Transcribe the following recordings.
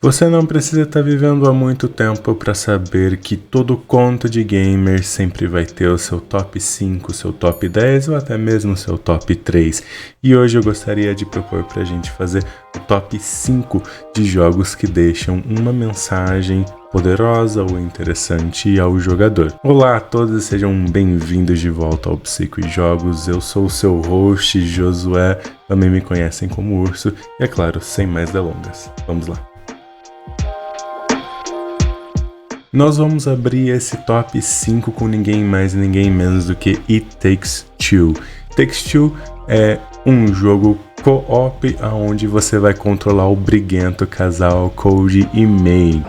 Você não precisa estar vivendo há muito tempo para saber que todo conto de gamer sempre vai ter o seu top 5, seu top 10 ou até mesmo o seu top 3. E hoje eu gostaria de propor para a gente fazer o top 5 de jogos que deixam uma mensagem poderosa ou interessante ao jogador. Olá a todos, sejam bem-vindos de volta ao Psico e Jogos. Eu sou o seu host, Josué, também me conhecem como Urso, e é claro, sem mais delongas, vamos lá. Nós vamos abrir esse top 5 com ninguém mais e ninguém menos do que It Takes Two. It Takes Two é um jogo co-op onde você vai controlar o briguento casal Cody e May.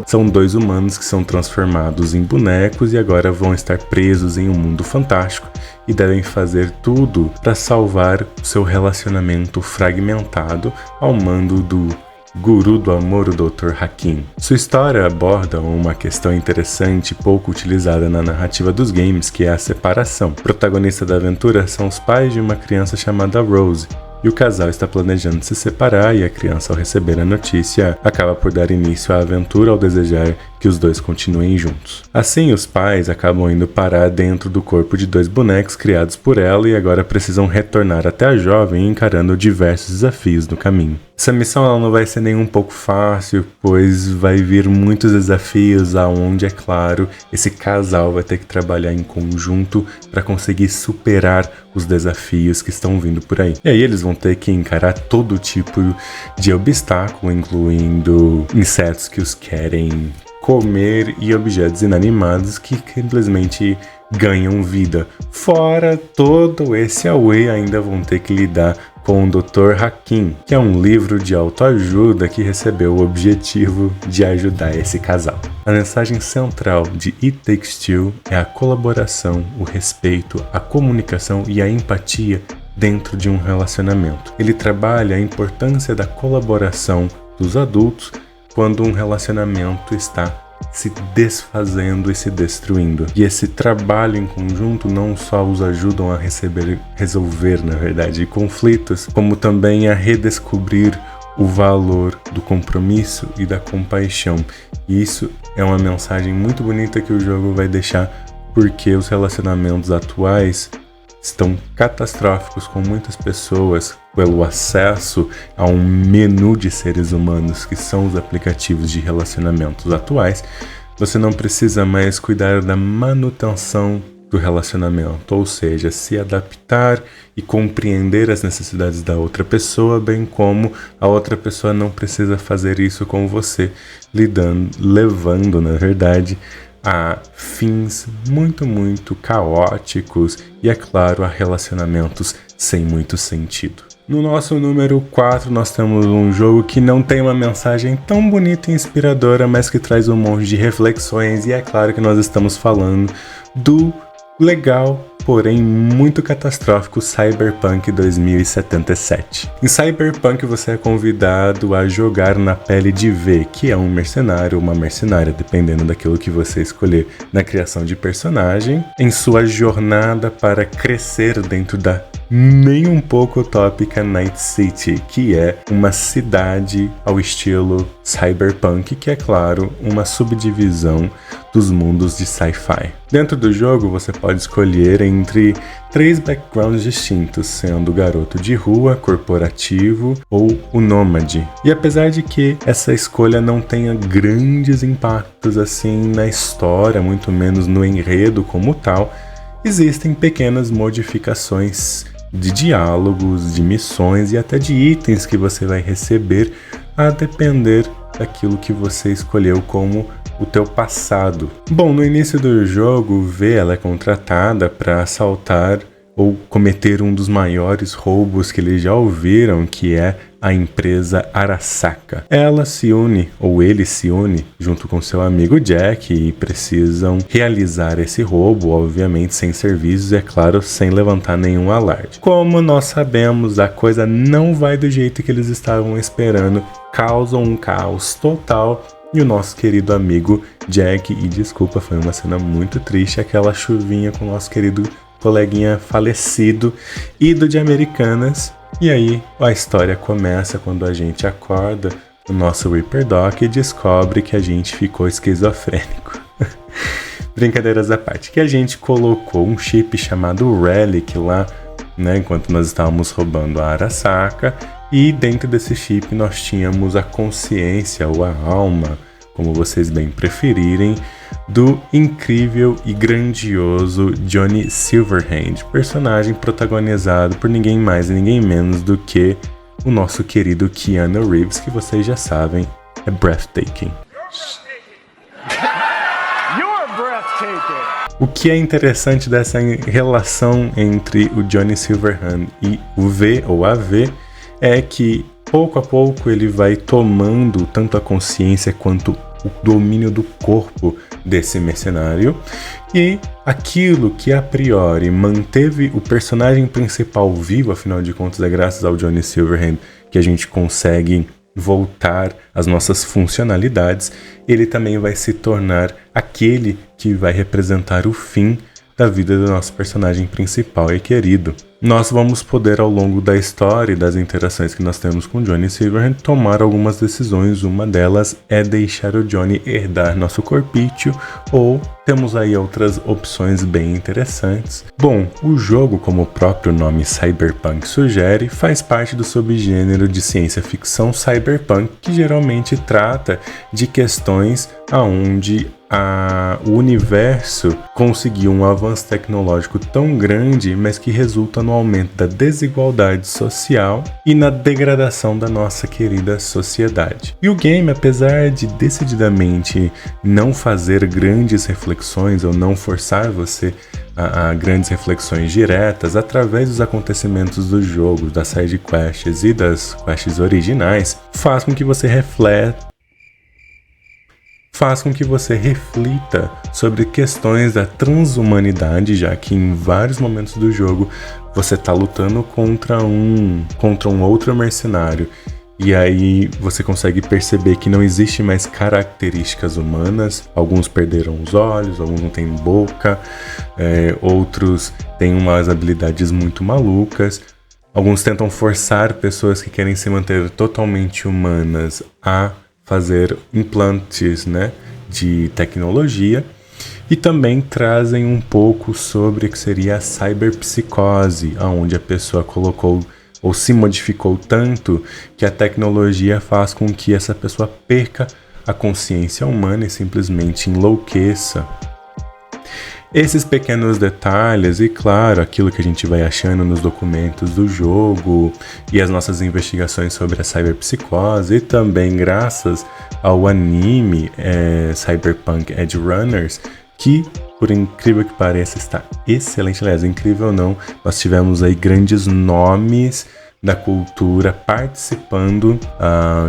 São dois humanos que são transformados em bonecos e agora vão estar presos em um mundo fantástico e devem fazer tudo para salvar o seu relacionamento fragmentado ao mando do guru do amor, o Dr. Hakim. Sua história aborda uma questão interessante pouco utilizada na narrativa dos games, que é a separação. O protagonista da aventura são os pais de uma criança chamada Rose, e o casal está planejando se separar e a criança, ao receber a notícia, acaba por dar início à aventura ao desejar que os dois continuem juntos. Assim, os pais acabam indo parar dentro do corpo de dois bonecos criados por ela e agora precisam retornar até a jovem encarando diversos desafios no caminho. Essa missão ela não vai ser nem um pouco fácil, pois vai vir muitos desafios aonde, é claro, esse casal vai ter que trabalhar em conjunto para conseguir superar os desafios que estão vindo por aí. E aí eles vão ter que encarar todo tipo de obstáculo, incluindo insetos que os querem comer e objetos inanimados que simplesmente ganham vida. Fora todo esse away, ainda vão ter que lidar com o Dr. Hakim, que é um livro de autoajuda que recebeu o objetivo de ajudar esse casal. A mensagem central de It Takes Two é a colaboração, o respeito, a comunicação e a empatia dentro de um relacionamento. Ele trabalha a importância da colaboração dos adultos quando um relacionamento está se desfazendo e se destruindo. E esse trabalho em conjunto não só os ajudam a resolver, na verdade, conflitos, como também a redescobrir o valor do compromisso e da compaixão. E isso é uma mensagem muito bonita que o jogo vai deixar, porque os relacionamentos atuais estão catastróficos, com muitas pessoas pelo acesso a um menu de seres humanos que são os aplicativos de relacionamentos atuais. Você não precisa mais cuidar da manutenção do relacionamento, ou seja, se adaptar e compreender as necessidades da outra pessoa, bem como a outra pessoa não precisa fazer isso com você, levando, na verdade, a fins muito caóticos e, é claro, a relacionamentos sem muito sentido. No nosso número 4, nós temos um jogo que não tem uma mensagem tão bonita e inspiradora, mas que traz um monte de reflexões, e é claro que nós estamos falando do legal, porém muito catastrófico Cyberpunk 2077. Em Cyberpunk você é convidado a jogar na pele de V, que é um mercenário ou uma mercenária, dependendo daquilo que você escolher na criação de personagem, em sua jornada para crescer dentro da nem um pouco utópica Night City, que é uma cidade ao estilo Cyberpunk, que é, claro, uma subdivisão dos mundos de sci-fi. Dentro do jogo você pode escolher entre 3 backgrounds distintos, sendo o garoto de rua, corporativo ou o nômade. E apesar de que essa escolha não tenha grandes impactos assim na história, muito menos no enredo como tal, existem pequenas modificações de diálogos, de missões e até de itens que você vai receber a depender daquilo que você escolheu como o teu passado. Bom, no início do jogo, V ela é contratada para assaltar ou cometer um dos maiores roubos que eles já ouviram, que é a empresa Arasaka. Ela se une, ou ele se une, junto com seu amigo Jack e precisam realizar esse roubo, obviamente sem serviços e, é claro, sem levantar nenhum alarde. Como nós sabemos, a coisa não vai do jeito que eles estavam esperando, causam um caos total. E o nosso querido amigo Jack, e desculpa, foi uma cena muito triste, aquela chuvinha com o nosso querido coleguinha falecido, ido de Americanas. E aí a história começa quando a gente acorda no nosso Reaper Dock e descobre que a gente ficou esquizofrênico. Brincadeiras à parte, que a gente colocou um chip chamado Relic lá, né, enquanto nós estávamos roubando a Arasaka, e dentro desse chip nós tínhamos a consciência ou a alma, como vocês bem preferirem, do incrível e grandioso Johnny Silverhand, personagem protagonizado por ninguém mais e ninguém menos do que o nosso querido Keanu Reeves, que vocês já sabem, é breathtaking. O que é interessante dessa relação entre o Johnny Silverhand e o V ou AV é que pouco a pouco ele vai tomando tanto a consciência quanto o domínio do corpo desse mercenário, e aquilo que a priori manteve o personagem principal vivo, afinal de contas é graças ao Johnny Silverhand que a gente consegue voltar às nossas funcionalidades, ele também vai se tornar aquele que vai representar o fim da vida do nosso personagem principal e querido. Nós vamos poder, ao longo da história e das interações que nós temos com Johnny Silverhand, tomar algumas decisões. Uma delas é deixar o Johnny herdar nosso corpício, ou temos aí outras opções bem interessantes. Bom, o jogo, como o próprio nome Cyberpunk sugere, faz parte do subgênero de ciência ficção cyberpunk, que geralmente trata de questões aonde o universo conseguiu um avanço tecnológico tão grande, mas que resulta no aumento da desigualdade social e na degradação da nossa querida sociedade. E o game, apesar de decididamente não fazer grandes reflexões ou não forçar você a grandes reflexões diretas, através dos acontecimentos do jogo, das side quests e das quests originais, faz com que você reflita sobre questões da transhumanidade, já que em vários momentos do jogo você está lutando contra um outro mercenário, e aí você consegue perceber que não existe mais características humanas. Alguns perderam os olhos, alguns não têm boca, outros têm umas habilidades muito malucas. Alguns tentam forçar pessoas que querem se manter totalmente humanas a fazer implantes, né, de tecnologia, e também trazem um pouco sobre o que seria a cyberpsicose, onde a pessoa colocou ou se modificou tanto que a tecnologia faz com que essa pessoa perca a consciência humana e simplesmente enlouqueça. Esses pequenos detalhes e, claro, aquilo que a gente vai achando nos documentos do jogo e as nossas investigações sobre a cyberpsicose, e também graças ao anime Cyberpunk Edge Runners, que, por incrível que pareça, está excelente. Aliás, incrível não, nós tivemos aí grandes nomes da cultura participando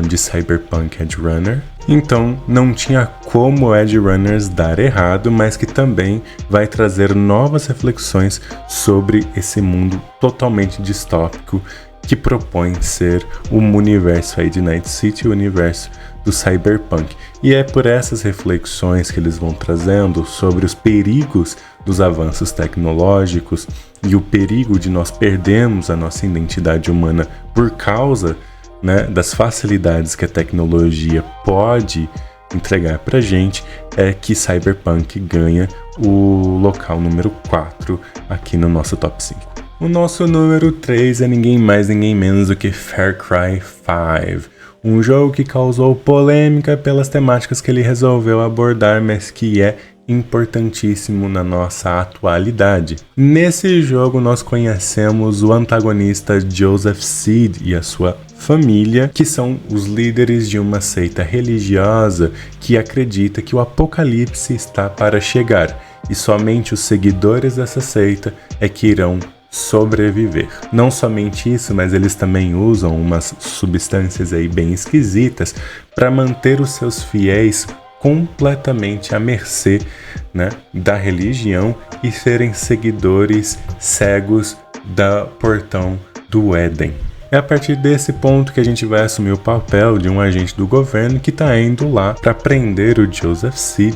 de Cyberpunk Edge Runner. Então não tinha como Edge Runners dar errado, mas que também vai trazer novas reflexões sobre esse mundo totalmente distópico que propõe ser o universo aí de Night City, o universo do Cyberpunk. E é por essas reflexões que eles vão trazendo sobre os perigos dos avanços tecnológicos e o perigo de nós perdermos a nossa identidade humana por causa, né, das facilidades que a tecnologia pode entregar pra gente, é que Cyberpunk ganha o local número 4 aqui no nosso top 5. O nosso número 3 é ninguém mais, ninguém menos do que Far Cry 5. Um jogo que causou polêmica pelas temáticas que ele resolveu abordar, mas que é importantíssimo na nossa atualidade. Nesse jogo nós conhecemos o antagonista Joseph Seed e a sua família, que são os líderes de uma seita religiosa que acredita que o apocalipse está para chegar e somente os seguidores dessa seita é que irão sobreviver. Não somente isso, mas eles também usam umas substâncias aí bem esquisitas para manter os seus fiéis completamente à mercê, né, da religião e serem seguidores cegos do portão do Éden. É a partir desse ponto que a gente vai assumir o papel de um agente do governo que está indo lá para prender o Joseph Seed,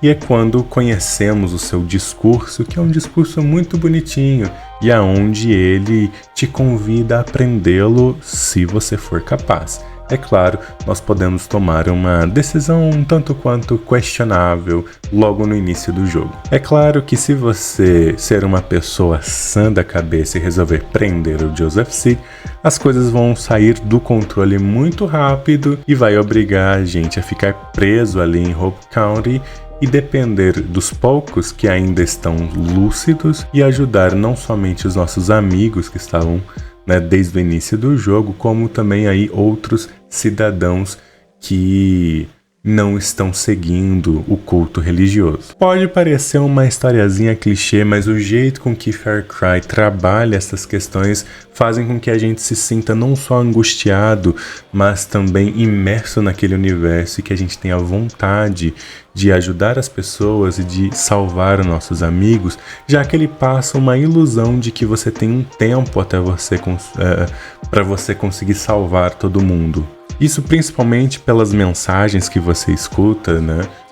e é quando conhecemos o seu discurso, que é um discurso muito bonitinho, e aonde ele te convida a prendê-lo se você for capaz. É claro, nós podemos tomar uma decisão um tanto quanto questionável logo no início do jogo. É claro que se você ser uma pessoa sã da cabeça e resolver prender o Joseph Seed, as coisas vão sair do controle muito rápido e vai obrigar a gente a ficar preso ali em Hope County e depender dos poucos que ainda estão lúcidos e ajudar não somente os nossos amigos que estavam desde o início do jogo, como também aí outros cidadãos que não estão seguindo o culto religioso. Pode parecer uma historiazinha clichê, mas o jeito com que Far Cry trabalha essas questões fazem com que a gente se sinta não só angustiado, mas também imerso naquele universo e que a gente tenha vontade de ajudar as pessoas e de salvar nossos amigos, já que ele passa uma ilusão de que você tem um tempo até para você conseguir salvar todo mundo. Isso principalmente pelas mensagens que você escuta,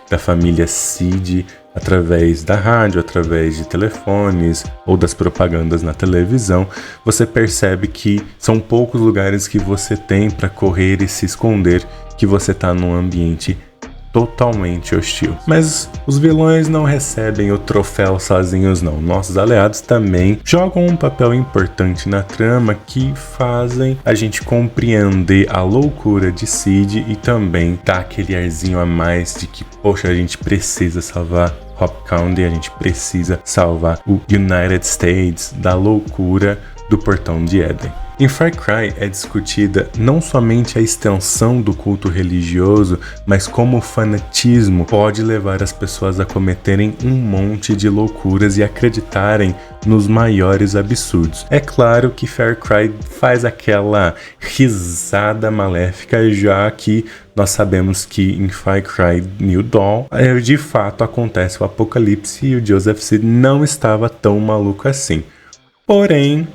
da família Seed, através da rádio, através de telefones ou das propagandas na televisão. Você percebe que são poucos lugares que você tem para correr e se esconder, que você está num ambiente totalmente hostil. Mas os vilões não recebem o troféu sozinhos não. Nossos aliados também jogam um papel importante na trama que fazem a gente compreender a loucura de Seed e também dá aquele arzinho a mais de que, poxa, a gente precisa salvar Hope County, a gente precisa salvar o United States da loucura do Portão de Éden. Em Far Cry é discutida não somente a extensão do culto religioso, mas como o fanatismo pode levar as pessoas a cometerem um monte de loucuras e acreditarem nos maiores absurdos. É claro que Far Cry faz aquela risada maléfica, já que nós sabemos que em Far Cry New Dawn de fato acontece o apocalipse e o Joseph Seed não estava tão maluco assim. Porém,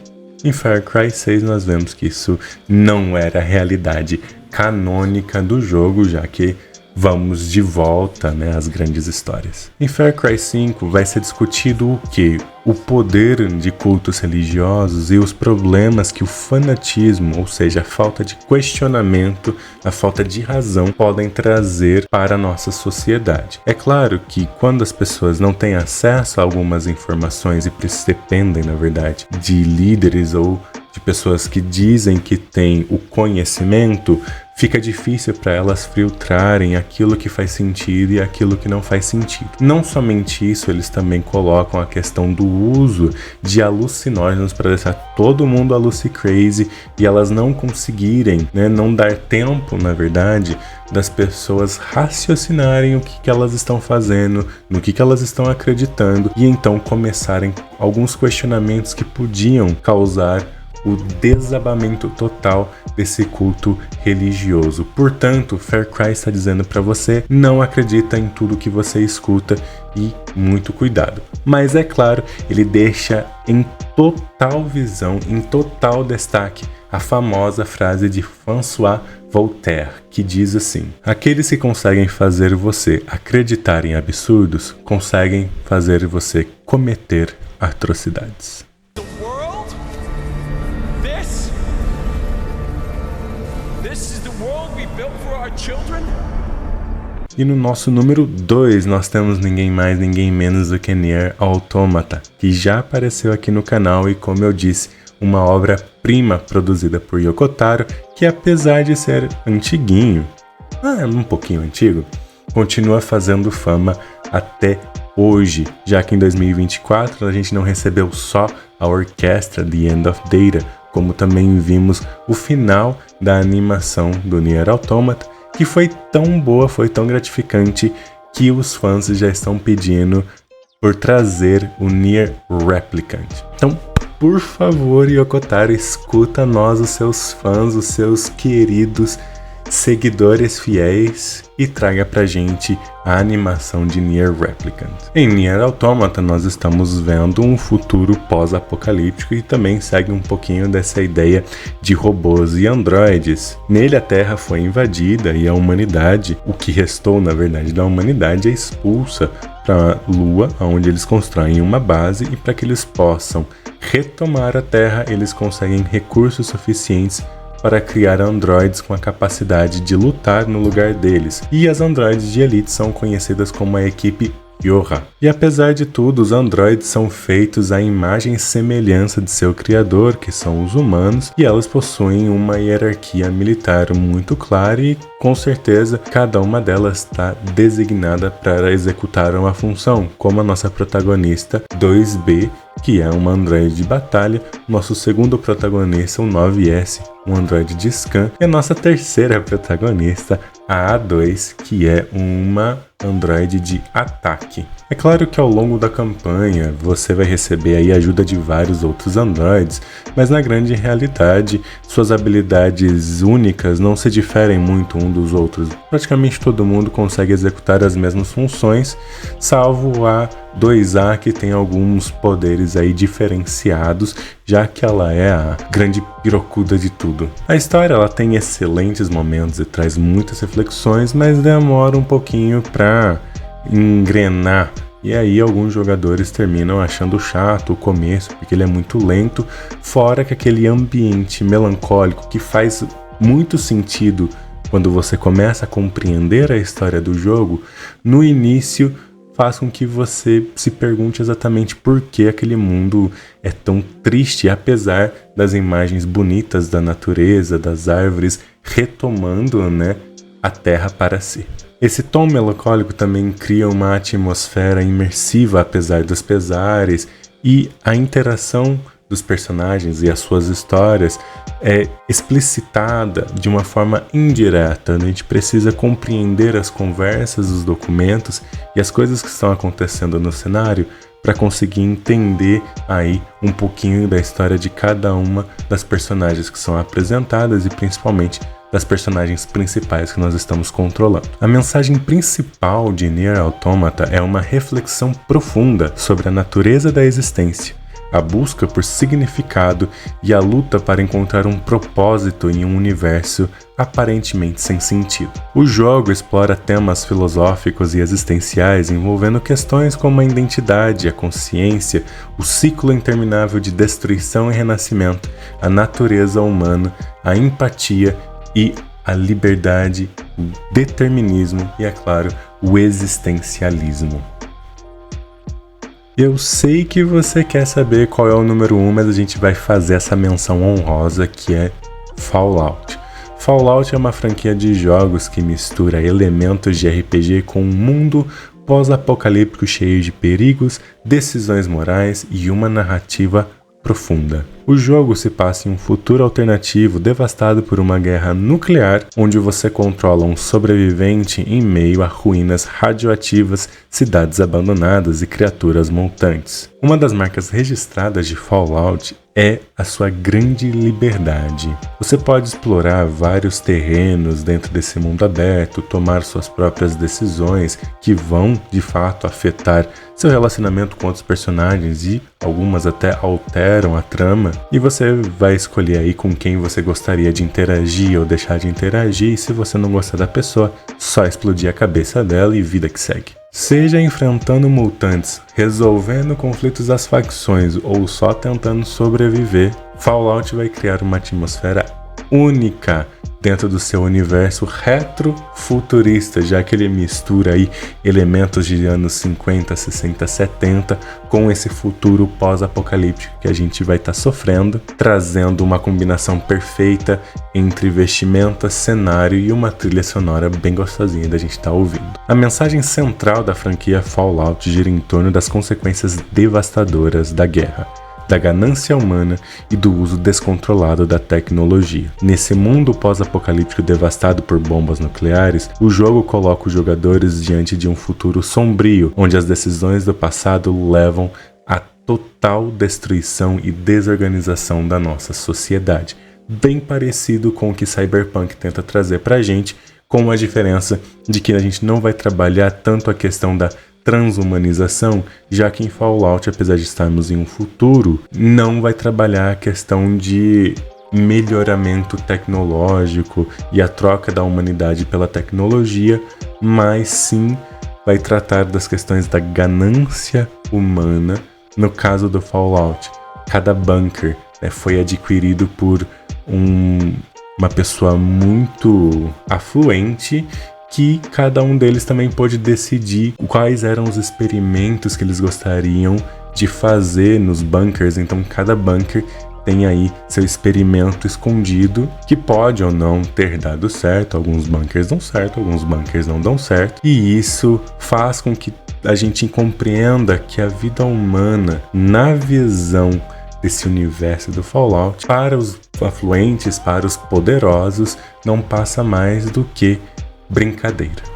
em Far Cry 6 nós vemos que isso não era a realidade canônica do jogo, já que vamos de volta às grandes histórias. Em Far Cry 5 vai ser discutido o que? O poder de cultos religiosos e os problemas que o fanatismo, ou seja, a falta de questionamento, a falta de razão, podem trazer para a nossa sociedade. É claro que quando as pessoas não têm acesso a algumas informações e dependem, na verdade, de líderes ou de pessoas que dizem que têm o conhecimento, fica difícil para elas filtrarem aquilo que faz sentido e aquilo que não faz sentido. Não somente isso, eles também colocam a questão do uso de alucinógenos para deixar todo mundo crazy e elas não conseguirem, não dar tempo, na verdade, das pessoas raciocinarem o que elas estão fazendo, no que elas estão acreditando e então começarem alguns questionamentos que podiam causar o desabamento total desse culto religioso. Portanto, Far Cry está dizendo para você, não acredita em tudo que você escuta e muito cuidado. Mas é claro, ele deixa em total visão, em total destaque, a famosa frase de François Voltaire, que diz assim: aqueles que conseguem fazer você acreditar em absurdos, conseguem fazer você cometer atrocidades. E no nosso número 2 nós temos ninguém mais, ninguém menos do que Nier Automata, que já apareceu aqui no canal e, como eu disse, uma obra-prima produzida por Yoko Taro, que apesar de ser antiguinho, um pouquinho antigo, continua fazendo fama até hoje, já que em 2024 a gente não recebeu só a orquestra The End of Data, como também vimos o final da animação do Nier Automata, que foi tão boa, foi tão gratificante, que os fãs já estão pedindo por trazer o Nier Replicant. Então, por favor, Yoko Taro, escuta nós, os seus fãs, os seus queridos, seguidores fiéis e traga pra gente a animação de Nier Replicant. Em Nier Automata nós estamos vendo um futuro pós-apocalíptico e também segue um pouquinho dessa ideia de robôs e androides. Nele a Terra foi invadida e a humanidade, o que restou na verdade da humanidade, é expulsa para a Lua, onde eles constroem uma base, e para que eles possam retomar a Terra, eles conseguem recursos suficientes para criar androides com a capacidade de lutar no lugar deles. E as androides de elite são conhecidas como a equipe Yoha. E apesar de tudo, os androides são feitos à imagem e semelhança de seu criador, que são os humanos, e elas possuem uma hierarquia militar muito clara e, com certeza, cada uma delas está designada para executar uma função, como a nossa protagonista 2B, que é uma androide de batalha, nosso segundo protagonista, o 9S, um androide de scan, e a nossa terceira protagonista, a A2, que é uma androide de ataque. É claro que ao longo da campanha você vai receber aí a ajuda de vários outros androides, mas na grande realidade suas habilidades únicas não se diferem muito um dos outros. Praticamente todo mundo consegue executar as mesmas funções, salvo a 2A, que tem alguns poderes aí diferenciados, já que ela é a grande pirocuda de tudo. A história ela tem excelentes momentos e traz muitas reflexões, mas demora um pouquinho para engrenar. E aí alguns jogadores terminam achando chato o começo, porque ele é muito lento, fora que aquele ambiente melancólico que faz muito sentido quando você começa a compreender a história do jogo, no início faz com que você se pergunte exatamente por que aquele mundo é tão triste, apesar das imagens bonitas da natureza, das árvores retomando, a terra para si. Esse tom melancólico também cria uma atmosfera imersiva, apesar dos pesares, e a interação dos personagens e as suas histórias é explicitada de uma forma indireta. A gente precisa compreender as conversas, os documentos e as coisas que estão acontecendo no cenário para conseguir entender aí um pouquinho da história de cada uma das personagens que são apresentadas e principalmente das personagens principais que nós estamos controlando. A mensagem principal de Nier Automata é uma reflexão profunda sobre a natureza da existência, a busca por significado e a luta para encontrar um propósito em um universo aparentemente sem sentido. O jogo explora temas filosóficos e existenciais envolvendo questões como a identidade, a consciência, o ciclo interminável de destruição e renascimento, a natureza humana, a empatia e a liberdade, o determinismo e, é claro, o existencialismo. Eu sei que você quer saber qual é o número 1, mas a gente vai fazer essa menção honrosa que é Fallout. Fallout é uma franquia de jogos que mistura elementos de RPG com um mundo pós-apocalíptico cheio de perigos, decisões morais e uma narrativa profunda. O jogo se passa em um futuro alternativo devastado por uma guerra nuclear, onde você controla um sobrevivente em meio a ruínas radioativas, cidades abandonadas e criaturas montantes. Uma das marcas registradas de Fallout é a sua grande liberdade. Você pode explorar vários terrenos dentro desse mundo aberto, tomar suas próprias decisões que vão, de fato, afetar seu relacionamento com outros personagens e algumas até alteram a trama, e você vai escolher aí com quem você gostaria de interagir ou deixar de interagir, e se você não gostar da pessoa, só explodir a cabeça dela e vida que segue. Seja enfrentando mutantes, resolvendo conflitos das facções ou só tentando sobreviver, Fallout vai criar uma atmosfera única dentro do seu universo retrofuturista, já que ele mistura aí elementos de anos 50, 60, 70 com esse futuro pós-apocalíptico que a gente vai estar sofrendo, trazendo uma combinação perfeita entre vestimenta, cenário e uma trilha sonora bem gostosinha da gente estar ouvindo. A mensagem central da franquia Fallout gira em torno das consequências devastadoras da guerra, da ganância humana e do uso descontrolado da tecnologia. Nesse mundo pós-apocalíptico devastado por bombas nucleares, o jogo coloca os jogadores diante de um futuro sombrio, onde as decisões do passado levam à total destruição e desorganização da nossa sociedade. bem parecido com o que Cyberpunk tenta trazer pra gente, com a diferença de que a gente não vai trabalhar tanto a questão da transhumanização, já que em Fallout, apesar de estarmos em um futuro, não vai trabalhar a questão de melhoramento tecnológico e a troca da humanidade pela tecnologia, mas sim vai tratar das questões da ganância humana. No caso do Fallout, cada bunker foi adquirido por uma pessoa muito afluente, que cada um deles também pôde decidir quais eram os experimentos que eles gostariam de fazer nos bunkers. Então cada bunker tem aí seu experimento escondido, que pode ou não ter dado certo. Alguns bunkers dão certo, alguns bunkers não dão certo, e isso faz com que a gente compreenda que a vida humana, na visão desse universo do Fallout, para os afluentes, para os poderosos, não passa mais do que brincadeira.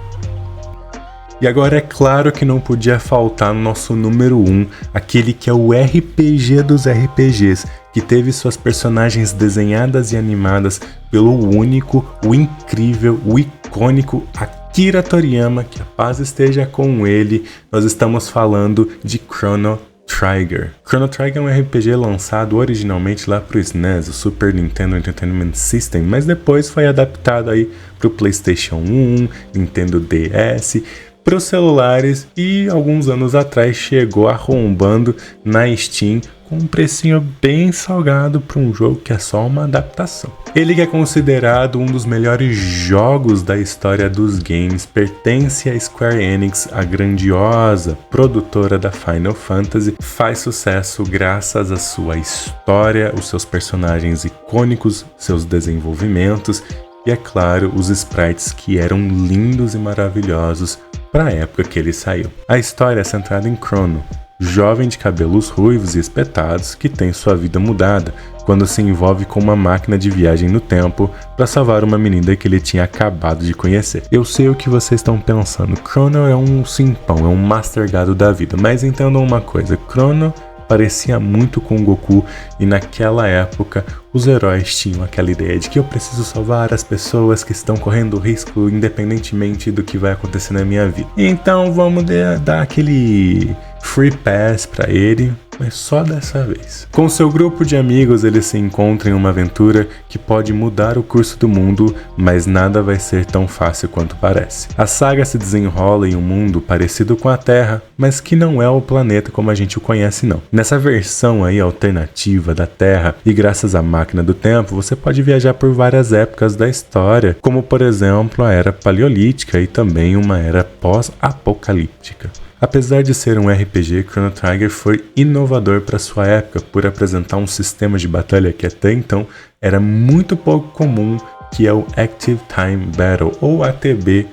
E agora é claro que não podia faltar no nosso número 1, aquele que é o RPG dos RPGs, que teve suas personagens desenhadas e animadas pelo único, o incrível, o icônico Akira Toriyama, que a paz esteja com ele. Nós estamos falando de Chrono Trigger. Chrono Trigger é um RPG lançado originalmente lá pro SNES, o Super Nintendo Entertainment System, mas depois foi adaptado aí pro PlayStation 1, Nintendo DS, pros celulares, e alguns anos atrás chegou arrombando na Steam com um precinho bem salgado para um jogo que é só uma adaptação. Ele que é considerado um dos melhores jogos da história dos games, pertence à Square Enix, a grandiosa produtora da Final Fantasy, faz sucesso graças à sua história, os seus personagens icônicos, seus desenvolvimentos e, é claro, os sprites que eram lindos e maravilhosos para a época que ele saiu. A história é centrada em Chrono, jovem de cabelos ruivos e espetados que tem sua vida mudada quando se envolve com uma máquina de viagem no tempo para salvar uma menina que ele tinha acabado de conhecer. Eu sei o que vocês estão pensando, Chrono é um simpão, é um master gado da vida, mas entendam uma coisa, Chrono parecia muito com Goku, e naquela época os heróis tinham aquela ideia de que eu preciso salvar as pessoas que estão correndo risco independentemente do que vai acontecer na minha vida. Então vamos dar aquele free pass pra ele, mas só dessa vez. Com seu grupo de amigos, eles se encontram em uma aventura que pode mudar o curso do mundo, mas nada vai ser tão fácil quanto parece. A saga se desenrola em um mundo parecido com a Terra, mas que não é o planeta como a gente o conhece não. Nessa versão aí alternativa da Terra, e graças à máquina do tempo, você pode viajar por várias épocas da história, como por exemplo a Era Paleolítica e também uma era pós-apocalíptica. Apesar de ser um RPG, Chrono Trigger foi inovador para sua época por apresentar um sistema de batalha que até então era muito pouco comum, que é o Active Time Battle, ou ATB,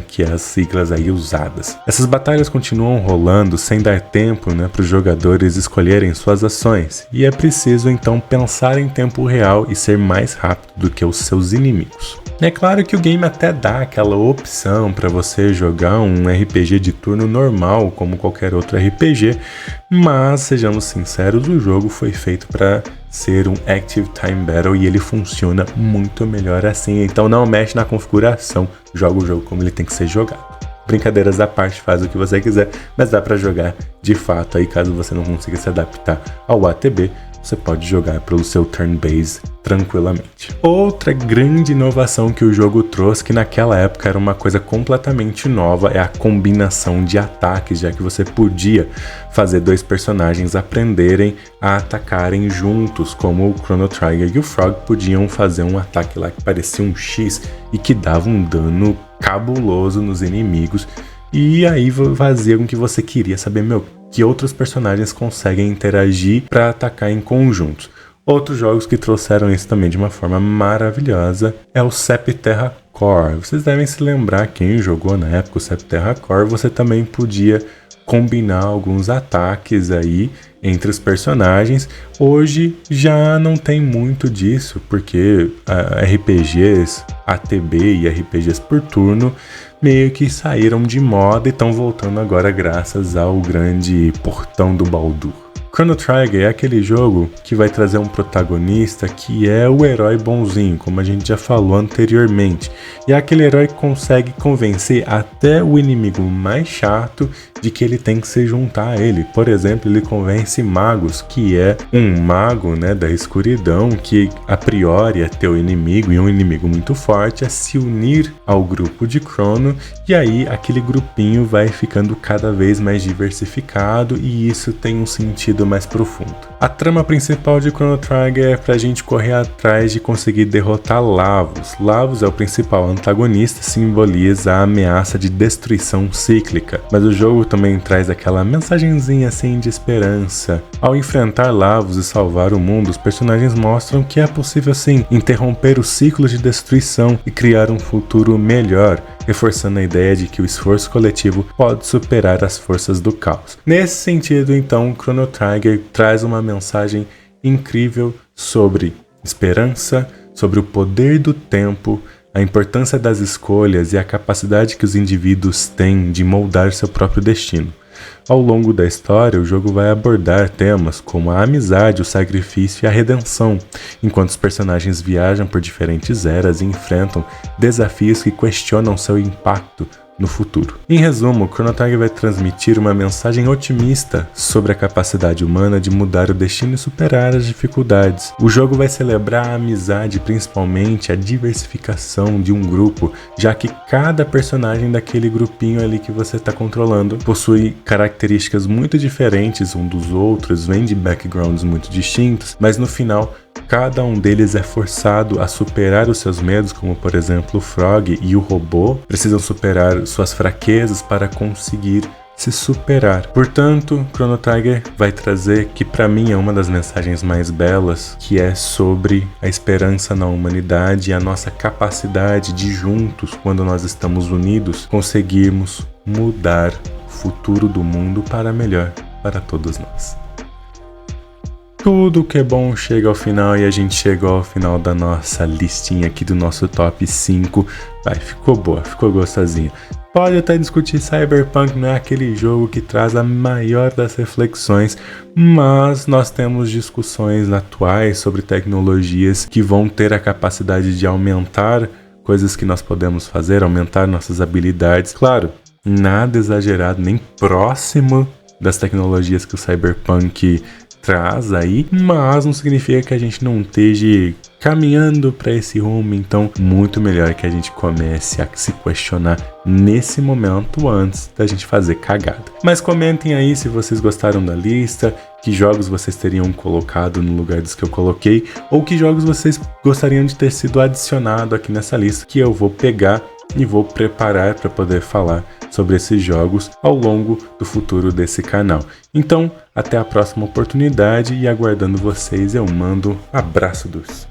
que é as siglas aí usadas. Essas batalhas continuam rolando sem dar tempo para os jogadores escolherem suas ações, e é preciso então pensar em tempo real e ser mais rápido do que os seus inimigos. É claro que o game até dá aquela opção para você jogar um RPG de turno normal, como qualquer outro RPG, mas sejamos sinceros, o jogo foi feito para ser um Active Time Battle e ele funciona muito melhor assim, então não mexe na configuração, joga o jogo como ele tem que ser jogado. Brincadeiras à parte, faz o que você quiser, mas dá para jogar de fato aí, caso você não consiga se adaptar ao ATB, você pode jogar pelo seu turn-based tranquilamente. Outra grande inovação que o jogo trouxe, que naquela época era uma coisa completamente nova, é a combinação de ataques, já que você podia fazer dois personagens aprenderem a atacarem juntos, como o Chrono Trigger e o Frog podiam fazer um ataque lá que parecia um X e que dava um dano cabuloso nos inimigos, e aí fazia com que você queria saber, que outros personagens conseguem interagir para atacar em conjuntos. Outros jogos que trouxeram isso também de uma forma maravilhosa é o Septerra Core. Vocês devem se lembrar, quem jogou na época o Septerra Core, você também podia combinar alguns ataques aí entre os personagens. Hoje já não tem muito disso, porque RPGs ATB e RPGs por turno meio que saíram de moda e estão voltando agora graças ao grande Portão do Baldur. Chrono Trigger é aquele jogo que vai trazer um protagonista que é o herói bonzinho, como a gente já falou anteriormente. E é aquele herói que consegue convencer até o inimigo mais chato de que ele tem que se juntar a ele. Por exemplo, ele convence Magus, que é um mago, né, da escuridão, que a priori é teu inimigo e um inimigo muito forte, a se unir ao grupo de Chrono, e aí aquele grupinho vai ficando cada vez mais diversificado e isso tem um sentido mais profundo. A trama principal de Chrono Trigger é pra gente correr atrás de conseguir derrotar Lavos. Lavos é o principal antagonista, simboliza a ameaça de destruição cíclica, mas o jogo também traz aquela mensagenzinha assim de esperança. Ao enfrentar Lavos e salvar o mundo, os personagens mostram que é possível sim interromper o ciclo de destruição e criar um futuro melhor, reforçando a ideia de que o esforço coletivo pode superar as forças do caos. Nesse sentido, então, Chrono Trigger traz uma mensagem incrível sobre esperança, sobre o poder do tempo, a importância das escolhas e a capacidade que os indivíduos têm de moldar seu próprio destino. Ao longo da história, o jogo vai abordar temas como a amizade, o sacrifício e a redenção, enquanto os personagens viajam por diferentes eras e enfrentam desafios que questionam seu impacto no futuro. Em resumo, Chrono Trigger vai transmitir uma mensagem otimista sobre a capacidade humana de mudar o destino e superar as dificuldades. O jogo vai celebrar a amizade, principalmente a diversificação de um grupo, já que cada personagem daquele grupinho ali que você está controlando possui características muito diferentes um dos outros, vem de backgrounds muito distintos, mas no final cada um deles é forçado a superar os seus medos, como por exemplo o Frog e o robô precisam superar suas fraquezas para conseguir se superar. Portanto, Chrono Trigger vai trazer, que para mim é uma das mensagens mais belas, que é sobre a esperança na humanidade e a nossa capacidade de juntos, quando nós estamos unidos, conseguirmos mudar o futuro do mundo para melhor para todos nós. Tudo que é bom chega ao final e a gente chegou ao final da nossa listinha aqui do nosso top 5. Vai, ficou boa, ficou gostosinha. Pode até discutir Cyberpunk, não é aquele jogo que traz a maior das reflexões, mas nós temos discussões atuais sobre tecnologias que vão ter a capacidade de aumentar coisas que nós podemos fazer, aumentar nossas habilidades. Claro, nada exagerado, nem próximo das tecnologias que o Cyberpunk traz aí, mas não significa que a gente não esteja caminhando para esse rumo, então muito melhor que a gente comece a se questionar nesse momento antes da gente fazer cagada. Mas comentem aí se vocês gostaram da lista, que jogos vocês teriam colocado no lugar dos que eu coloquei, ou que jogos vocês gostariam de ter sido adicionado aqui nessa lista, que eu vou pegar e vou preparar para poder falar sobre esses jogos ao longo do futuro desse canal. Então, até a próxima oportunidade e aguardando vocês, eu mando abraço dos